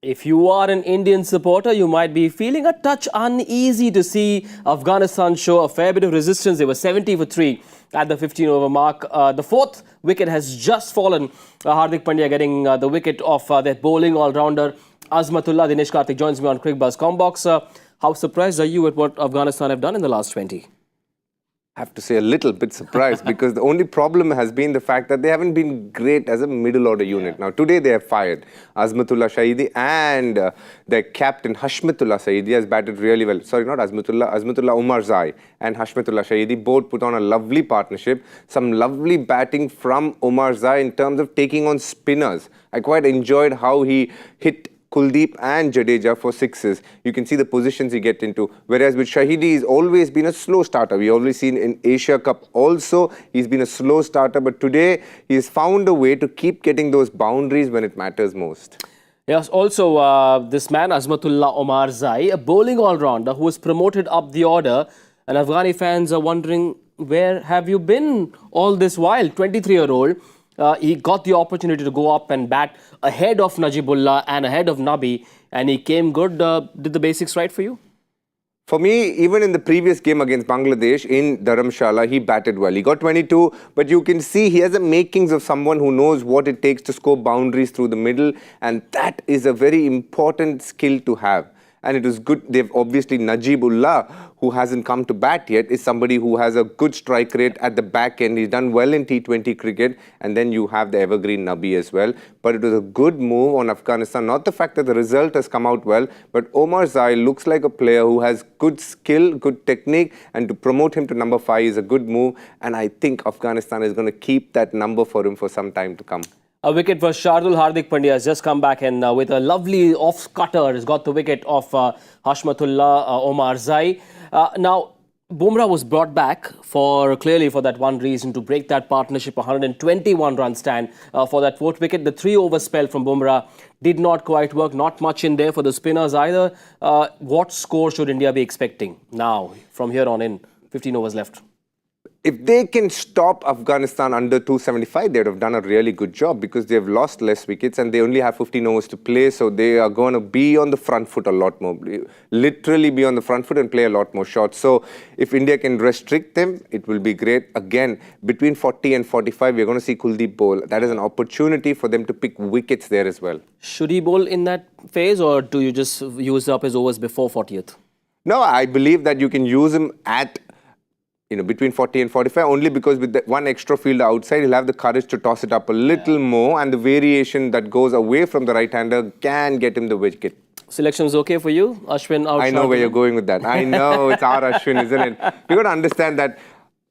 If you are an Indian supporter, you might be feeling a touch uneasy to see Afghanistan show a fair bit of resistance. They were 70 for 3 at the 15-over mark. The fourth wicket has just fallen. Hardik Pandya getting the wicket of their bowling all-rounder Azmatullah. Dinesh Karthik joins me on Cricbuzz Comm Box. How surprised are you at what Afghanistan have done in the last 20? I have to say a little bit surprised because the only problem has been the fact that they haven't been great as a middle order unit. Now today they have fired Azmatullah Shahidi and their captain Hashmatullah Saeedi has batted really well. Sorry, not Azmatullah, Azmatullah Omarzai and Hashmatullah Shahidi both put on a lovely partnership. Some lovely batting from Omarzai in terms of taking on spinners. I quite enjoyed how he hit Kuldeep and Jadeja for sixes. You can see the positions he gets into. Whereas with Shahidi, he's always been a slow starter. We've always seen in Asia Cup also, he's been a slow starter. But today, he's found a way to keep getting those boundaries when it matters most. Yes, also this man, Azmatullah Omarzai, a bowling all-rounder who was promoted up the order. And Afghani fans are wondering, where have you been all this while? 23-year-old. He got the opportunity to go up and bat ahead of Najibullah and ahead of Nabi, and he came good. Did the basics right for you? For me, even in the previous game against Bangladesh in Dharamshala, he batted well. He got 22, but you can see he has the makings of someone who knows what it takes to score boundaries through the middle, and that is a very important skill to have. And it was good. They've obviously Najibullah, who hasn't come to bat yet, is somebody who has a good strike rate at the back end. He's done well in T20 cricket. And then you have the evergreen Nabi as well. But it was a good move on Afghanistan. Not the fact that the result has come out well, but Omarzai looks like a player who has good skill, good technique. And to promote him to number 5 is a good move. And I think Afghanistan is going to keep that number for him for some time to come. A wicket for Shardul. Hardik Pandya has just come back and with a lovely off-cutter has got the wicket of Hashmatullah Omarzai. Now, Bumrah was brought back clearly for that one reason, to break that partnership, 121-run stand for that fourth wicket. The 3-over spell from Bumrah did not quite work. Not much in there for the spinners either. What score should India be expecting now from here on in? 15 overs left. If they can stop Afghanistan under 275, they would have done a really good job because they've lost less wickets and they only have 15 overs to play. So they are going to be on the front foot a lot more, literally be on the front foot and play a lot more shots. So if India can restrict them, it will be great. Again, between 40 and 45, we're going to see Kuldeep bowl. That is an opportunity for them to pick wickets there as well. Should he bowl in that phase, or do you just use up his overs before 40th? No, I believe that you can use him at between 40 and 45, only because with the one extra fielder outside, he'll have the courage to toss it up a little more, and the variation that goes away from the right-hander can get him the wicket. Selection is okay for you? Ashwin out. I know where you're going with that. I know, it's our Ashwin, isn't it? You've got to understand that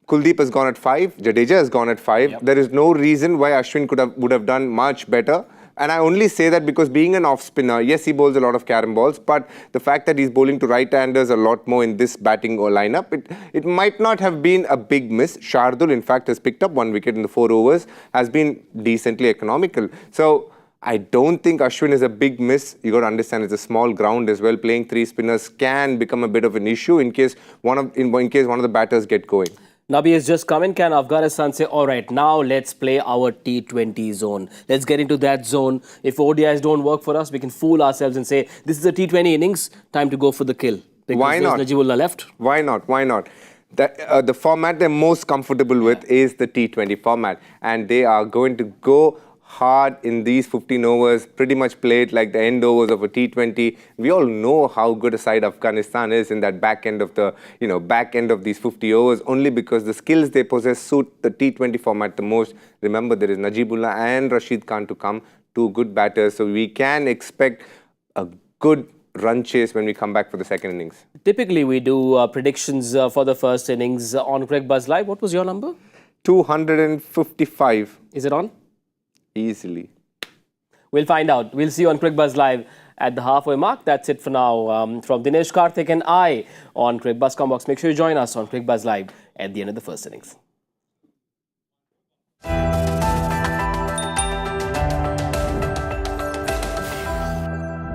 Kuldeep has gone at 5, Jadeja has gone at 5. Yep. There is no reason why Ashwin would have done much better. And I only say that because being an off-spinner, yes, he bowls a lot of carom balls, but the fact that he's bowling to right-handers a lot more in this batting lineup, it might not have been a big miss. Shardul, in fact, has picked up 1 wicket in the 4 overs, has been decently economical. So I don't think Ashwin is a big miss. You got to understand it's a small ground as well. Playing 3 spinners can become a bit of an issue in case one of the batters get going. Nabi has just come in. Can Afghanistan say, all right, now let's play our T20 zone. Let's get into that zone. If ODIs don't work for us, we can fool ourselves and say, this is a T20 innings, time to go for the kill. Because why not? Najibullah left. Why not? Why not? The format they're most comfortable with is the T20 format. And they are going to go hard in these 15 overs, pretty much played like the end overs of a T20. We all know how good a side Afghanistan is in that back end of the, back end of these 50 overs, only because the skills they possess suit the T20 format the most. Remember, there is Najibullah and Rashid Khan to come, 2 good batters, so we can expect a good run chase when we come back for the second innings. Typically, we do predictions for the first innings on Cricbuzz Live. What was your number? 255. Is it on? Easily. We'll find out. We'll see you on Cricbuzz Live at the halfway mark. That's it for now. From Dinesh Karthik and I on Cricbuzz Comm Box. Make sure you join us on Cricbuzz Live at the end of the first innings.